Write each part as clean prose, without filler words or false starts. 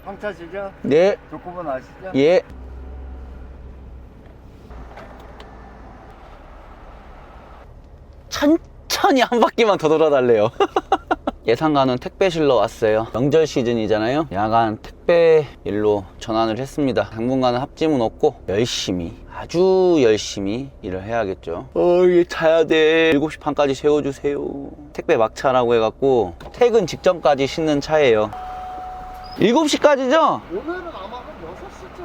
황차시죠? 네. 조건번 아시죠? 예. 천천히 한 바퀴만 더 돌아달래요. 예상가는 택배 실러 왔어요. 명절 시즌이잖아요. 야간 택배 일로 전환을 했습니다. 당분간은 합짐은 없고 열심히, 아주 열심히 일을 해야겠죠. 이게 자야 돼. 7시 반까지 재워주세요. 택배 막차라고 해갖고 퇴근 직전까지 싣는 차예요. 7시까지죠? 오늘은 아마 한 6시쯤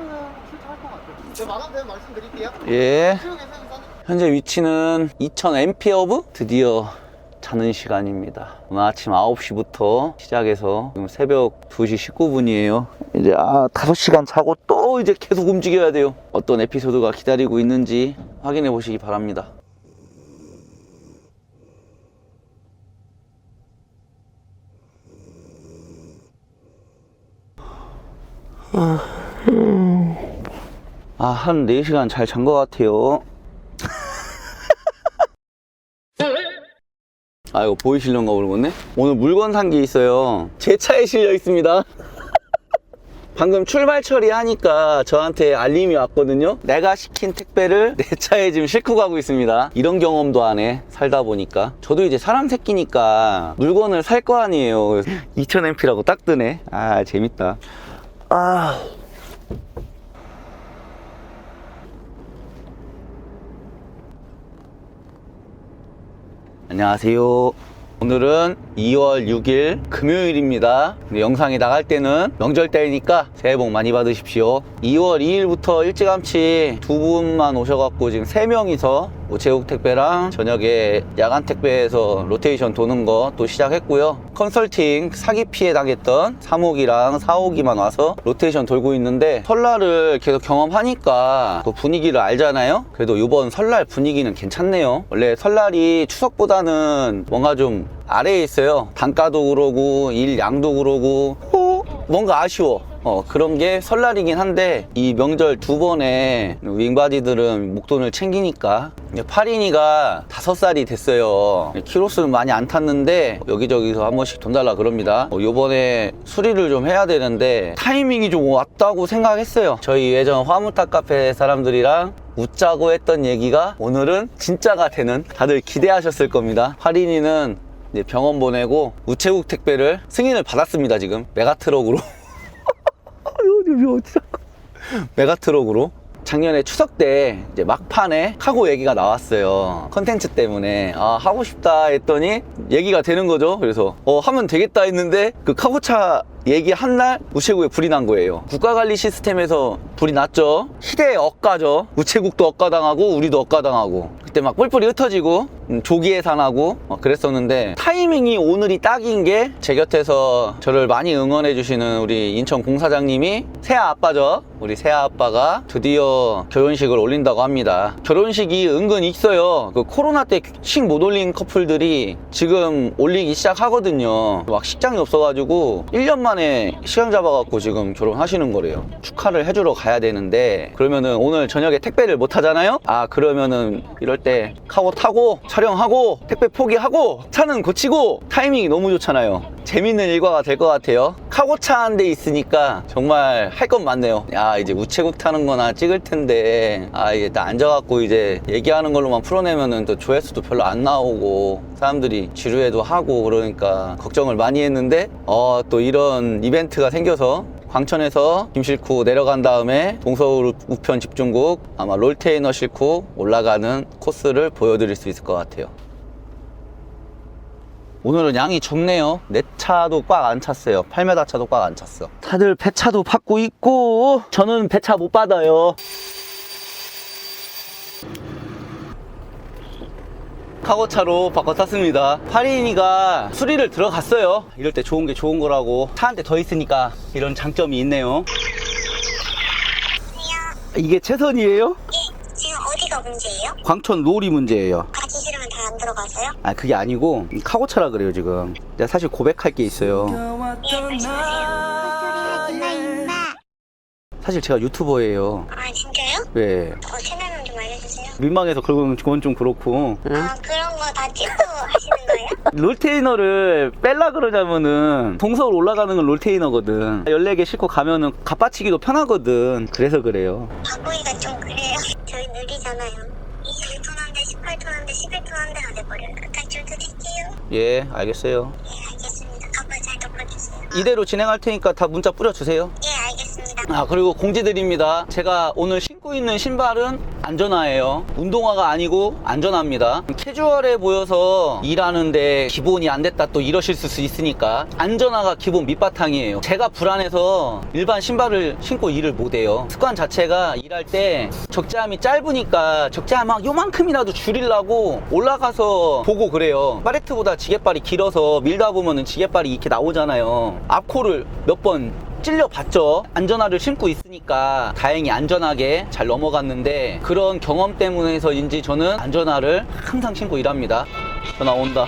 출퇴할 것 같아요. 네, 마감되면 말씀드릴게요. 예. 지역에서 우선 현재 위치는 2000 드디어 자는 시간입니다. 오늘 아침 9시부터 시작해서 지금 새벽 2시 19분이에요. 이제 5시간 자고 또 이제 계속 움직여야 돼요. 어떤 에피소드가 기다리고 있는지 확인해 보시기 바랍니다. 한 4시간 잘 잔 것 같아요. 이거 보이실런가 모르겠네. 오늘 물건 산 게 있어요. 제 차에 실려 있습니다. 방금 출발 처리하니까 저한테 알림이 왔거든요. 내가 시킨 택배를 내 차에 지금 싣고 가고 있습니다. 이런 경험도 안 해, 살다 보니까. 저도 이제 사람 새끼니까 물건을 살 거 아니에요. 2000A라고 딱 뜨네. 재밌다. 안녕하세요. 오늘은 2월 6일 금요일입니다. 영상이 나갈 때는 명절 때니까 새해 복 많이 받으십시오. 2월 2일부터 일찌감치 두 분만 오셔갖고 지금 3명이서 우체국 택배랑 저녁에 야간 택배에서 로테이션 도는 거 또 시작했고요. 컨설팅 사기 피해 당했던 3호기랑 4호기만 와서 로테이션 돌고 있는데, 설날을 계속 경험하니까 그 분위기를 알잖아요. 그래도 이번 설날 분위기는 괜찮네요. 원래 설날이 추석보다는 뭔가 좀 아래에 있어요. 단가도 그러고 일 양도 그러고 뭔가 아쉬워. 그런 게 설날이긴 한데, 이 명절 두 번에 윙바디들은 목돈을 챙기니까. 8인이가 5살이 됐어요. 키로수는 많이 안 탔는데 여기저기서 한 번씩 돈 달라 그럽니다. 요번에 수리를 좀 해야 되는데 타이밍이 좀 왔다고 생각했어요. 저희 예전 화물탑 카페 사람들이랑 웃자고 했던 얘기가 오늘은 진짜가 되는, 다들 기대하셨을 겁니다. 8인이는 이제 병원 보내고 우체국 택배를 승인을 받았습니다. 지금 메가트럭으로. 메가트럭으로. 작년에 추석 때 이제 막판에 카고 얘기가 나왔어요. 컨텐츠 때문에 하고 싶다 했더니 얘기가 되는 거죠. 그래서 하면 되겠다 했는데 그 카고차 얘기한 날 우체국에 불이 난 거예요. 국가관리 시스템에서 불이 났죠. 희대의 억가죠. 우체국도 억가당하고 우리도 억가당하고, 그때 막 뿔뿔이 흩어지고 조기 해산하고 그랬었는데, 타이밍이 오늘이 딱인 게 제 곁에서 저를 많이 응원해 주시는 우리 인천 공사장님이, 새아 아빠죠. 우리 새아 아빠가 드디어 결혼식을 올린다고 합니다. 결혼식이 은근 있어요. 그 코로나 때 식 못 올린 커플들이 지금 올리기 시작하거든요. 막 식장이 없어가지고 1년 만에 시간 잡아갖고 지금 결혼하시는 거래요. 축하를 해주러 가야 되는데, 그러면은 오늘 저녁에 택배를 못 하잖아요. 그러면은 이럴 때 카고 타고 촬영하고 택배 포기하고 차는 고치고, 타이밍이 너무 좋잖아요. 재밌는 일과가 될 것 같아요. 카고차 한 대 있으니까 정말 할 건 많네요. 이제 우체국 타는 거나 찍을 텐데, 이게 딱 앉아갖고 이제 얘기하는 걸로만 풀어내면은 또 조회수도 별로 안 나오고 사람들이 지루해도 하고 그러니까 걱정을 많이 했는데, 또 이런 이벤트가 생겨서 광천에서 짐 싣고 내려간 다음에 동서울 우편 집중국 아마 롤테이너 싣고 올라가는 코스를 보여드릴 수 있을 것 같아요. 오늘은 양이 적네요. 내 차도 꽉 안 찼어요. 8m 차도 꽉 안 찼어. 다들 배차도 받고 있고 저는 배차 못 받아요. 카고차로 바꿔 탔습니다. 8인이가 수리를 들어갔어요. 이럴 때 좋은 게 좋은 거라고. 차 한 대 더 있으니까 이런 장점이 있네요. 이게 최선이에요? 예, 지금 어디가 문제예요? 광천 롤이 문제예요. 가지 싫으면 다 안 들어가서요? 그게 아니고 카고차라 그래요. 지금 내가 사실 고백할 게 있어요. 예, 말씀하세요. 헛소리 하지마 임마. 사실 제가 유튜버예요. 진짜요? 네. 채널명 좀 알려주세요. 민망해서 그건 좀 그렇고. 그런 거 다 찍고 하시는 거예요? 롤테이너를 뺄라 그러자면은 동서울 올라가는 건 롤테이너거든. 14개 싣고 가면은 갓받치기도 편하거든. 그래서 그래요. 바꾸기가 좀 그래요. 저희 느리잖아요. 21톤 한 대, 18톤 한 대, 11톤 한 대가 돼버려요. 딱좀 드릴게요. 예, 알겠어요. 예, 알겠습니다. 가발 잘 덮어주세요. 이대로 진행할 테니까 다 문자 뿌려주세요. 예, 알겠습니다. 아, 그리고 공지드립니다. 제가 오늘 신고 있는 신발은 안전화예요. 운동화가 아니고 안전화입니다. 캐주얼해 보여서 일하는데 기본이 안 됐다 또 이러실 수 있으니까 안전화가 기본 밑바탕이에요. 제가 불안해서 일반 신발을 신고 일을 못해요. 습관 자체가 일할 때 적재함이 짧으니까 적재함 막 요만큼이라도 줄이려고 올라가서 보고 그래요. 팔레트보다 지게발이 길어서 밀다 보면은 지게발이 이렇게 나오잖아요. 앞코를 몇 번 찔려봤죠. 안전화를 신고 있으니까 다행히 안전하게 잘 넘어갔는데 그런 경험 때문에서인지 저는 안전화를 항상 신고 일합니다. 전화 온다.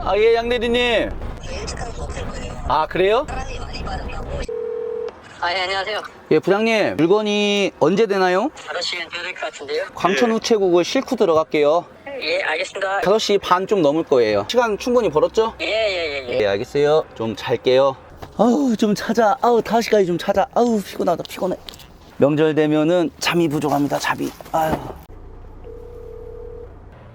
아, 예, 양대리님. 아, 그래요? 아, 예, 안녕하세요. 예, 부장님. 물건이 언제 되나요? 5시간 돼야 될 것 같은데요? 광천 우체국을 싣고 들어갈게요. 예, 알겠습니다. 5시 반 좀 넘을 거예요. 시간 충분히 벌었죠? 예, 예, 예, 예. 예, 알겠어요. 좀 잘게요. 아우, 좀 자자. 아우, 5시까지 좀 자자. 아우, 피곤하다, 피곤해. 명절 되면은 잠이 부족합니다, 잠이. 아유.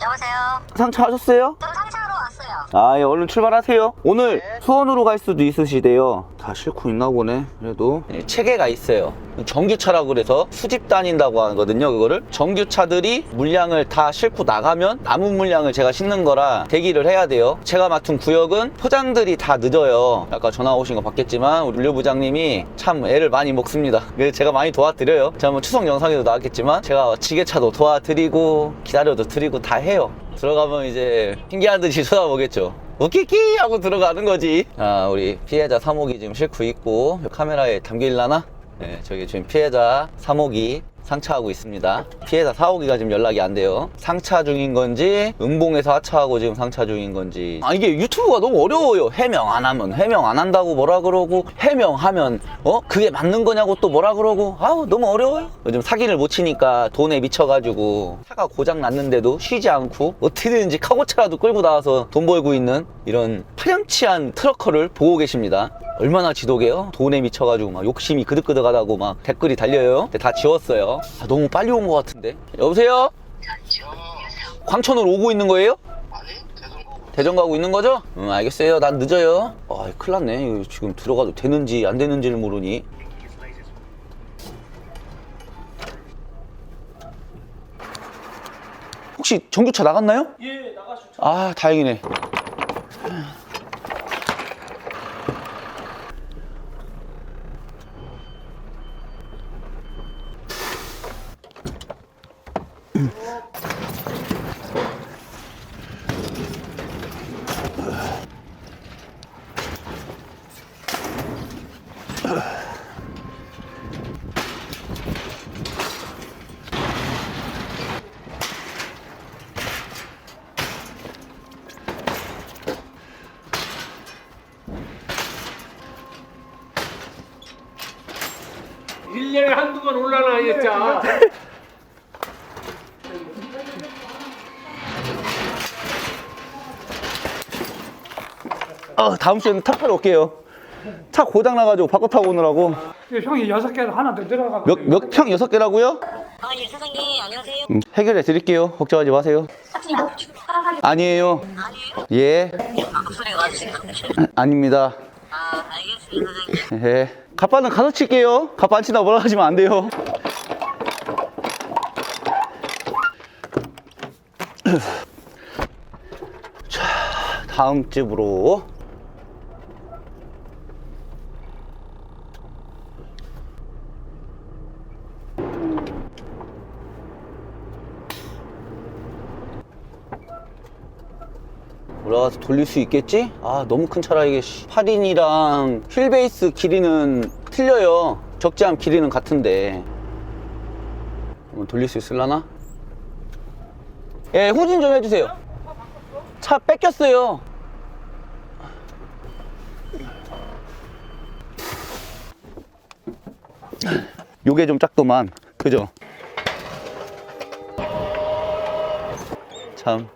여보세요? 상차 하셨어요? 저 상차하러 왔어요. 아, 예, 얼른 출발하세요. 오늘 수원으로 갈 수도 있으시대요. 다 싣고 있나 보네. 그래도 예, 체계가 있어요. 정규차라고 그래서 수집 다닌다고 하거든요. 그거를 정규차들이 물량을 다 싣고 나가면 남은 물량을 제가 싣는 거라 대기를 해야 돼요. 제가 맡은 구역은 포장들이 다 늦어요. 아까 전화 오신 거 봤겠지만 우리 류 부장님이 참 애를 많이 먹습니다. 그래서 제가 많이 도와드려요. 제가 뭐 추석 영상에도 나왔겠지만 제가 지게차도 도와드리고 기다려도 드리고 다 해요. 들어가면 이제 신기한 듯이 쳐다보겠죠. 웃기기 하고 들어가는 거지. 아, 우리 피해자 3호기 지금 싣고 있고 카메라에 담길라나? 네, 저기 지금 피해자 3호기 상차하고 있습니다. 피해자 4호기가 지금 연락이 안 돼요. 상차 중인 건지 응봉에서 하차하고 지금 상차 중인 건지. 아, 이게 유튜브가 너무 어려워요. 해명 안 하면 해명 안 한다고 뭐라 그러고, 해명하면 그게 맞는 거냐고 또 뭐라 그러고. 아우, 너무 어려워요. 요즘 사기를 못 치니까 돈에 미쳐가지고 차가 고장 났는데도 쉬지 않고 어떻게든지 카고차라도 끌고 나와서 돈 벌고 있는 이런 파렴치한 트럭커를 보고 계십니다. 얼마나 지독해요? 돈에 미쳐가지고 막 욕심이 그득그득하다고 막 댓글이 달려요. 근데 다 지웠어요. 아, 너무 빨리 온 것 같은데. 여보세요? 광천으로 오고 있는 거예요? 아니, 대전 가고 있는 거죠? 응, 알겠어요. 난 늦어요. 아, 큰일 났네. 이거 지금 들어가도 되는지 안 되는지를 모르니. 혹시 전기차 나갔나요? 예, 나가시죠. 아, 다행이네. 일년에 한두 번 올라나 했자. 다음 주에는 차 타러 올게요. 차 고장 나가지고 바꿔 타고 오느라고. 형이 6개로 하나 더 들어가. 몇 평 6개라고요? 아, 예, 사장님, 안녕하세요. 해결해 드릴게요. 걱정하지 마세요. 아니에요. 아니에요? 예. 목소리가 맞으신가? 아닙니다. 아, 알겠습니다, 사장님. 예. 갑바는 가서 칠게요. 갑바 안 친다고 뭐라 하시면 안 돼요. 자, 다음 집으로. 올라가서 돌릴 수 있겠지? 아, 너무 큰 차라 이게 8인이랑 휠베이스 길이는 틀려요. 적재함 길이는 같은데 한번 돌릴 수 있을라나? 예, 후진 좀 해주세요. 차 뺏겼어요. 요게 좀 작더만, 그죠? 참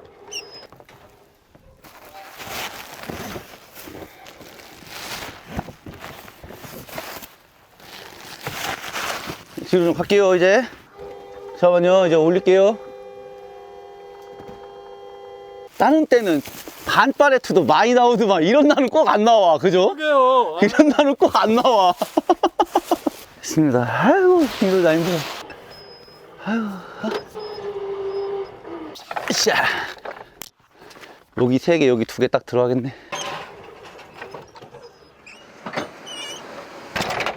뒤로 좀 갈게요 이제. 잠깐만요, 이제 올릴게요. 다른 때는 반 팔레트도 많이 나오더만 이런 날은 꼭 안 나와, 그죠? 그러게요. 이런 날은 꼭 안 나와. 됐습니다. 아이고 힘들다 힘들어. 아이고. 자, 여기 3개, 여기 2개 딱 들어가겠네.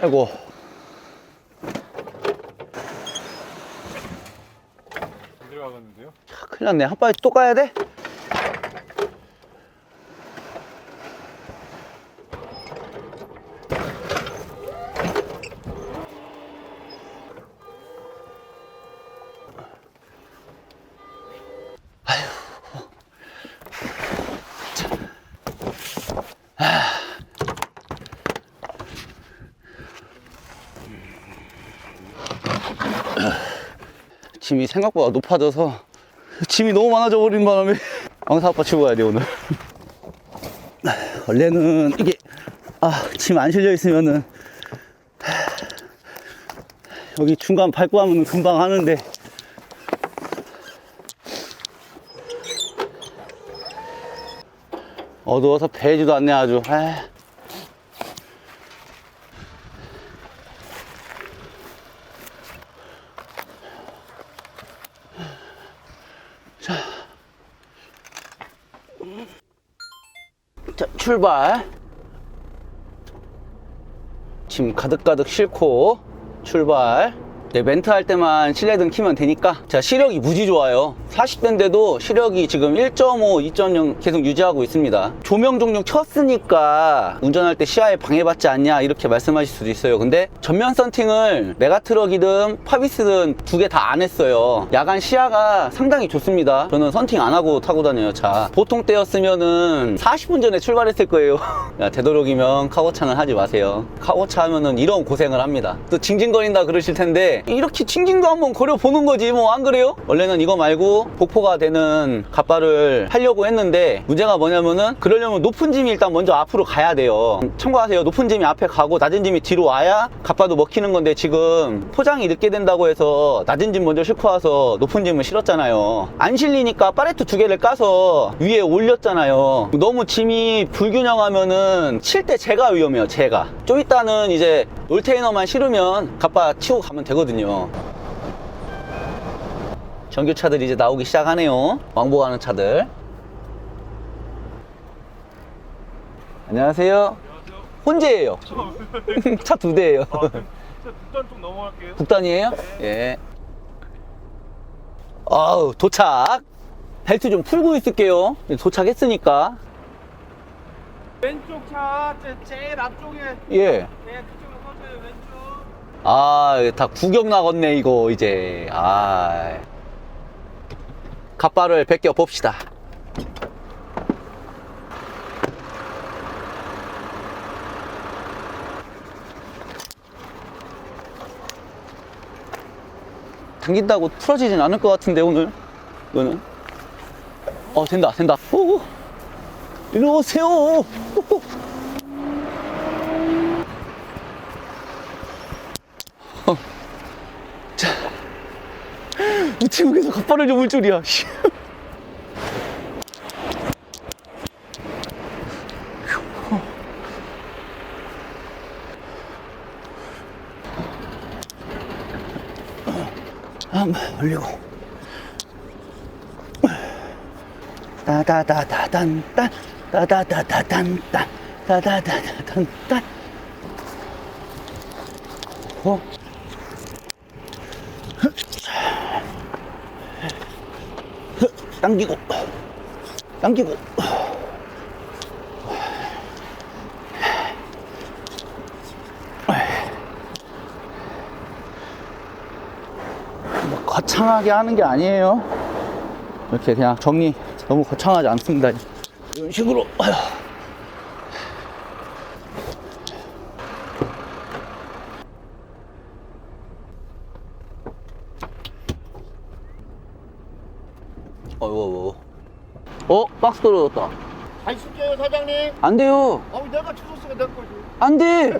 아이고. 안 들어가겠는데요? 큰일 났네. 한 바퀴 또 가야 돼? 짐이 생각보다 높아져서 짐이 너무 많아져 버린 바람에 왕사 아빠 치고 가야 돼 오늘. 원래는 이게 짐 안 실려 있으면은 여기 중간 밟고 하면 금방 하는데 어두워서 배지도 않네 아주. 자, 출발. 짐 가득가득 싣고 출발. 네, 멘트 할 때만 실내등 켜면 되니까. 자, 시력이 무지 좋아요. 40대인데도 시력이 지금 1.5, 2.0 계속 유지하고 있습니다. 조명 종류 켰으니까 운전할 때 시야에 방해받지 않냐 이렇게 말씀하실 수도 있어요. 근데 전면 썬팅을 메가트럭이든 파비스든 2개 다 안 했어요. 야간 시야가 상당히 좋습니다. 저는 썬팅 안 하고 타고 다녀요, 차. 보통 때였으면은 40분 전에 출발했을 거예요. 야, 되도록이면 카고차는 하지 마세요. 카고차 하면은 이런 고생을 합니다. 또 징징거린다 그러실 텐데 이렇게 징징도 한번 거려보는 거지 뭐, 안 그래요? 원래는 이거 말고 복포가 되는 갑바를 하려고 했는데 문제가 뭐냐면은 그러려면 높은 짐이 일단 먼저 앞으로 가야 돼요. 참고하세요. 높은 짐이 앞에 가고 낮은 짐이 뒤로 와야 갑바도 먹히는 건데 지금 포장이 늦게 된다고 해서 낮은 짐 먼저 싣고 와서 높은 짐을 실었잖아요. 안 실리니까 팔레트 2개를 까서 위에 올렸잖아요. 너무 짐이 불균형하면은 칠 때 제가 위험해요. 제가 좀 이따는 이제 롤테이너만 실으면 갑바 치고 가면 되거든요. 전교차들 이제 나오기 시작하네요. 왕복하는 차들. 안녕하세요. 혼재예요. 차 2대예요. 국단 좀 넘어갈게요. 국단이에요? 예. 아우, 도착. 벨트 좀 풀고 있을게요. 도착했으니까. 왼쪽 차 제일 앞쪽에. 예. 네, 그쪽으로 서세요. 왼쪽. 다 구경 나갔네 이거 이제. 갑바를 벗겨 봅시다. 당긴다고 풀어지진 않을 것 같은데 오늘 이거는. 된다. 오, 이리 오세요. 자, 우체국에서 갑바를 접을 줄이야. 한번 올리고 따다다다단딴 따다다다단딴 따다다다단딴 당기고 뭐 거창하게 하는 게 아니에요. 이렇게 그냥 정리 너무 거창하지 않습니다. 이런 식으로. 박스 떨어졌다. 다시 쓸게요, 사장님. 안 돼요. 내가 주소쓰가 될 거지. 안 돼.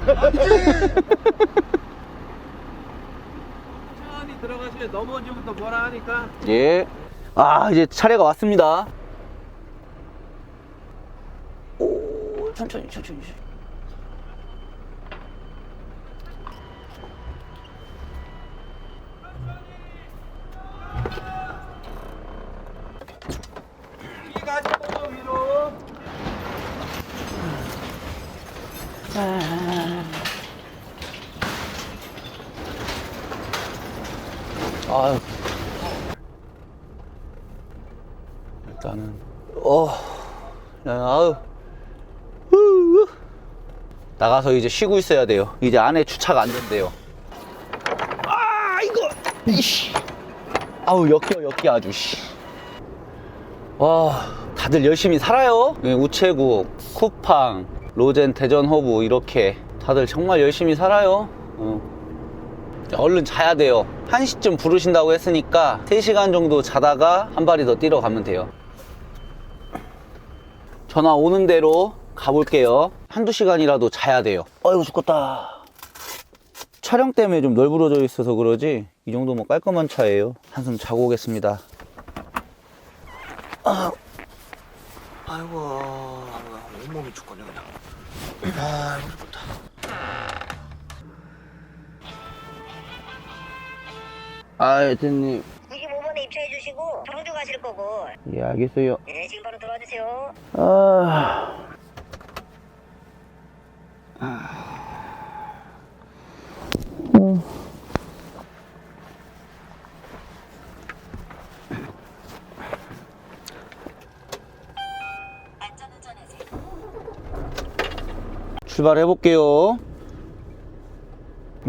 나중에 넘어지면 뭐라 하니까. 예. 아, 이제 차례가 왔습니다. 오, 천천히. 이 가지고 위로. 아유. 일단은 아유. 후. 나가서 이제 쉬고 있어야 돼요. 이제 안에 주차가 안 된대요. 아, 이거. 이씨. 아우, 역겨 아주 씨. 와, 다들 열심히 살아요. 우체국, 쿠팡, 로젠, 대전허브 이렇게 다들 정말 열심히 살아요. 얼른 자야 돼요. 1시쯤 부르신다고 했으니까 3시간 정도 자다가 한 발이 더 뛰러 가면 돼요. 전화 오는 대로 가볼게요. 한두 시간이라도 자야 돼요. 아이고 죽겠다. 촬영 때문에 좀 널브러져 있어서 그러지 이 정도면 깔끔한 차예요. 한숨 자고 오겠습니다. 아이고 온몸이 죽겠네 그냥. 아이고 죽겠다. 아, 여태님. 95번에 입차해 주시고 경주 가실 거고. 예, 알겠어요. 네, 지금 바로 들어와 주세요. 출발해 볼게요.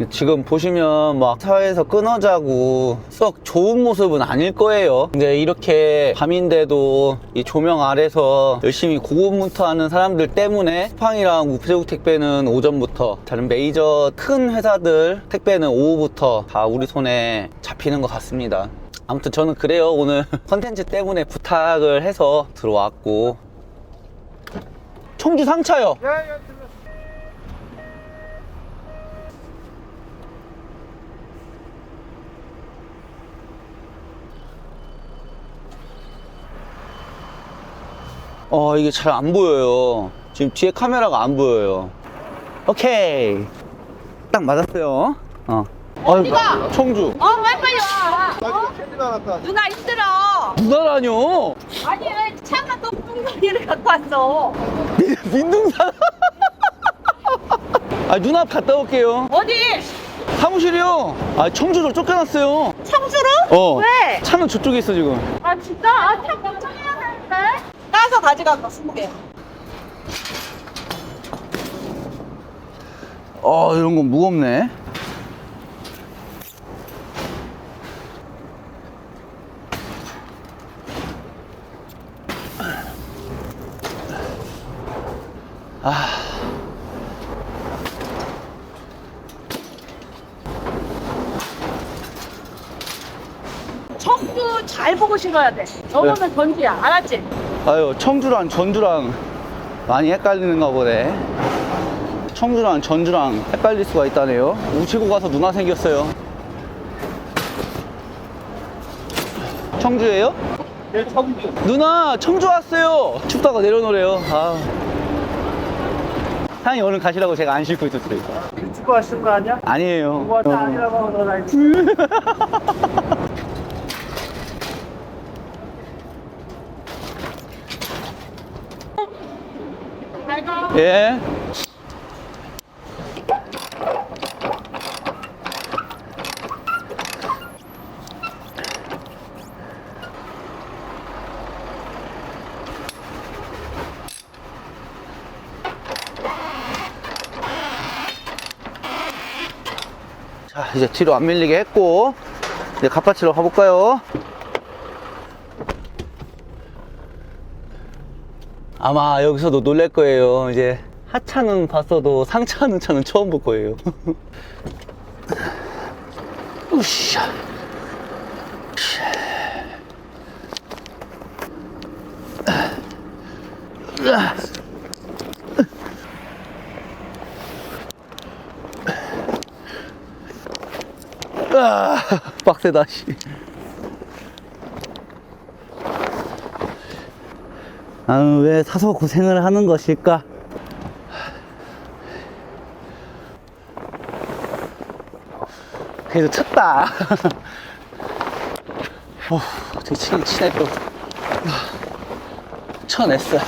지금 보시면 막 차에서 끊어자고 썩 좋은 모습은 아닐 거예요. 근데 이렇게 밤인데도 이 조명 아래서 열심히 고군분투하는 사람들 때문에 쿠팡이랑 우체국 택배는 오전부터, 다른 메이저 큰 회사들 택배는 오후부터 다 우리 손에 잡히는 것 같습니다. 아무튼 저는 그래요. 오늘 컨텐츠 때문에 부탁을 해서 들어왔고. 청주 상차요. 이게 잘 안 보여요. 지금 뒤에 카메라가 안 보여요. 오케이. 딱 맞았어요. 어디가? 청주. 빨리 와. 캔디 나왔다. 누나 힘들어. 누나라뇨? 아니 왜 차가 또 뿡둥이를 갖고 왔어? 민둥산. 누나 갔다 올게요. 어디? 사무실이요. 청주로 쫓겨났어요. 청주로? 왜? 차는 저쪽에 있어 지금. 아 진짜? 차 걱정해야 되는데. 따서 가져가고 20개. 이런 건 무겁네. 청주 잘 보고 실어야 돼. 저거는 전주야. 알았지? 청주랑 전주랑 많이 헷갈리는가 보네. 청주랑 전주랑 헷갈릴 수가 있다네요. 우체국 가서 누나 생겼어요. 청주예요? 네, 청주. 누나 청주 왔어요. 춥다가 내려놓으래요. 사장님 얼른 가시라고 제가 안 싣고 있었어요. 축구 하시는 거 아니야? 아니에요. 뭐가 다 아니라고 하고 너나 예. 자, 이제 뒤로 안 밀리게 했고 이제 갓바치러 가볼까요? 아마 여기서도 놀랄 거예요. 이제 하차는 봤어도 상차하는 차는 처음 볼 거예요. 으쌰. 빡세다, 씨. 나는 왜 사서 고생을 하는 것일까? 그래도 쳤다. 되게 치네, 또. 쳐냈어.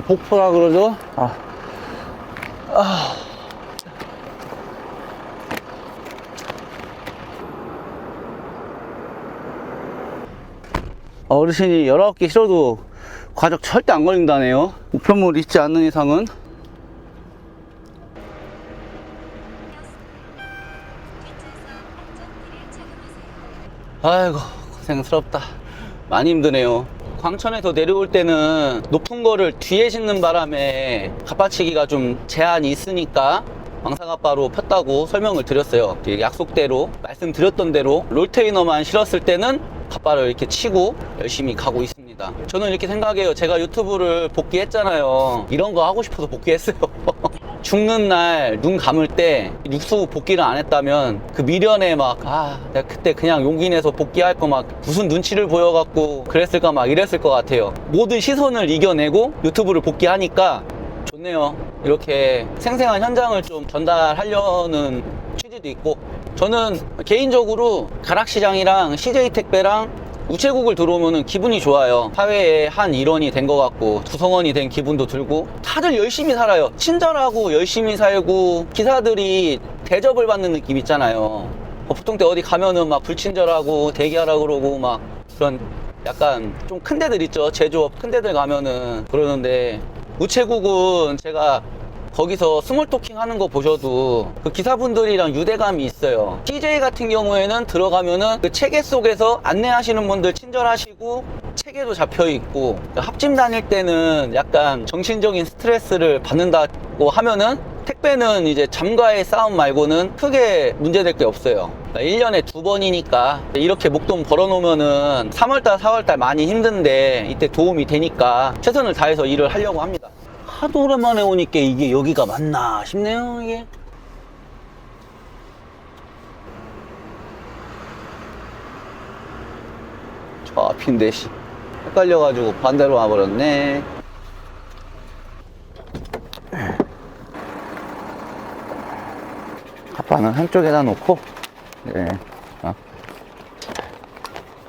폭포라 그러죠? 어르신이 19개 실어도 과적 절대 안 걸린다네요. 우편물 있지 않는 이상은. 아이고, 고생스럽다. 많이 힘드네요. 광천에서 내려올 때는 높은 거를 뒤에 싣는 바람에 갓바치기가 좀 제한이 있으니까 망사갓바로 폈다고 설명을 드렸어요. 약속대로 말씀드렸던 대로 롤테이너만 실었을 때는 갓바를 이렇게 치고 열심히 가고 있습니다. 저는 이렇게 생각해요. 제가 유튜브를 복귀했잖아요. 이런 거 하고 싶어서 복귀했어요. 죽는 날 눈 감을 때 육수 복귀를 안 했다면 그 미련에 막 내가 그때 그냥 용기 내서 복귀할 거 막 무슨 눈치를 보여갖고 그랬을까 막 이랬을 것 같아요. 모든 시선을 이겨내고 유튜브를 복귀하니까 좋네요. 이렇게 생생한 현장을 좀 전달하려는 취지도 있고, 저는 개인적으로 가락시장이랑 CJ택배랑 우체국을 들어오면 기분이 좋아요. 사회의 한 일원이 된 것 같고 구성원이 된 기분도 들고, 다들 열심히 살아요. 친절하고 열심히 살고 기사들이 대접을 받는 느낌 있잖아요. 보통 때 어디 가면은 막 불친절하고 대기하라 그러고 막 그런 약간 좀 큰 데들 있죠. 제조업 큰 데들 가면은 그러는데, 우체국은 제가 거기서 스몰 토킹 하는 거 보셔도 그 기사분들이랑 유대감이 있어요. CJ 같은 경우에는 들어가면은 그 체계 속에서 안내하시는 분들 친절하시고 체계도 잡혀 있고, 합짐 다닐 때는 약간 정신적인 스트레스를 받는다고 하면은 택배는 이제 잠과의 싸움 말고는 크게 문제될 게 없어요. 1년에 2번이니까 이렇게 목돈 벌어놓으면은 3월달, 4월달 많이 힘든데 이때 도움이 되니까 최선을 다해서 일을 하려고 합니다. 하도 오랜만에 오니까 이게 여기가 맞나 싶네요, 이게. 저 앞인데, 씨. 헷갈려가지고 반대로 와버렸네. 갓바는 한쪽에다 놓고, 네.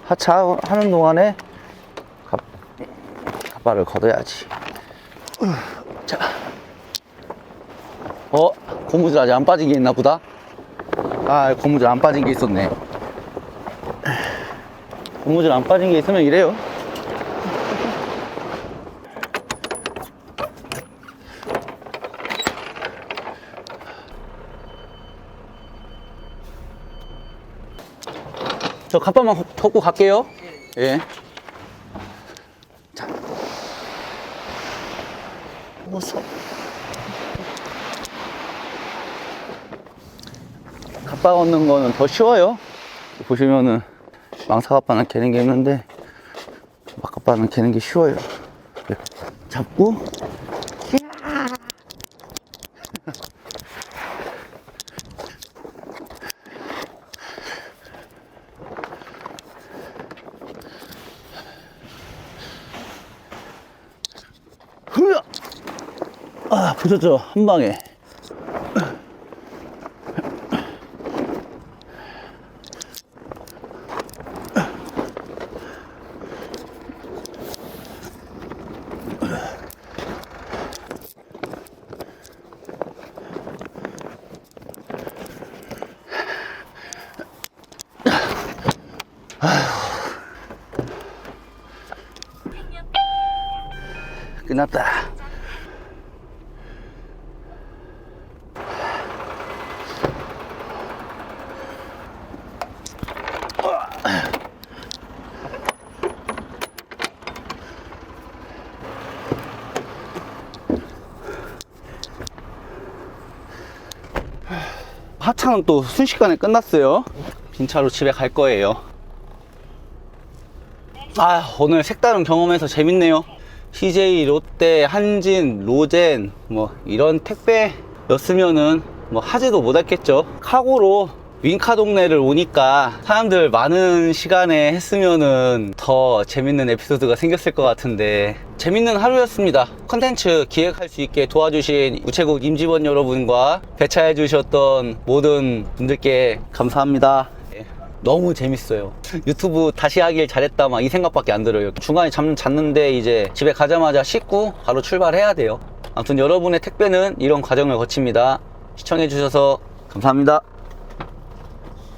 하차하는 동안에 갓바를 걷어야지. 자, 고무줄 아직 안 빠진 게 있나 보다. 고무줄 안 빠진 게 있었네. 고무줄 안 빠진 게 있으면 이래요. 저 갓바만 걷고 갈게요. 예. 자. 무서워. 갓바 걷는 거는 더 쉬워요. 보시면은 망사갓바는 개는 게 있는데 막갓바는 개는 게 쉬워요. 잡고 부서져 한 방에. 끝났다. 하차는 또 순식간에 끝났어요. 빈 차로 집에 갈 거예요. 아, 오늘 색다른 경험해서 재밌네요. CJ, 롯데, 한진, 로젠 뭐 이런 택배였으면은 뭐 하지도 못했겠죠. 카고로 윙카 동네를 오니까 사람들 많은 시간에 했으면은 더 재밌는 에피소드가 생겼을 것 같은데 재밌는 하루였습니다. 컨텐츠 기획할 수 있게 도와주신 우체국 임직원 여러분과 배차해 주셨던 모든 분들께 감사합니다. 너무 재밌어요. 유튜브 다시 하길 잘했다 막 이 생각밖에 안 들어요. 중간에 잠 잤는데 이제 집에 가자마자 씻고 바로 출발해야 돼요. 아무튼 여러분의 택배는 이런 과정을 거칩니다. 시청해 주셔서 감사합니다.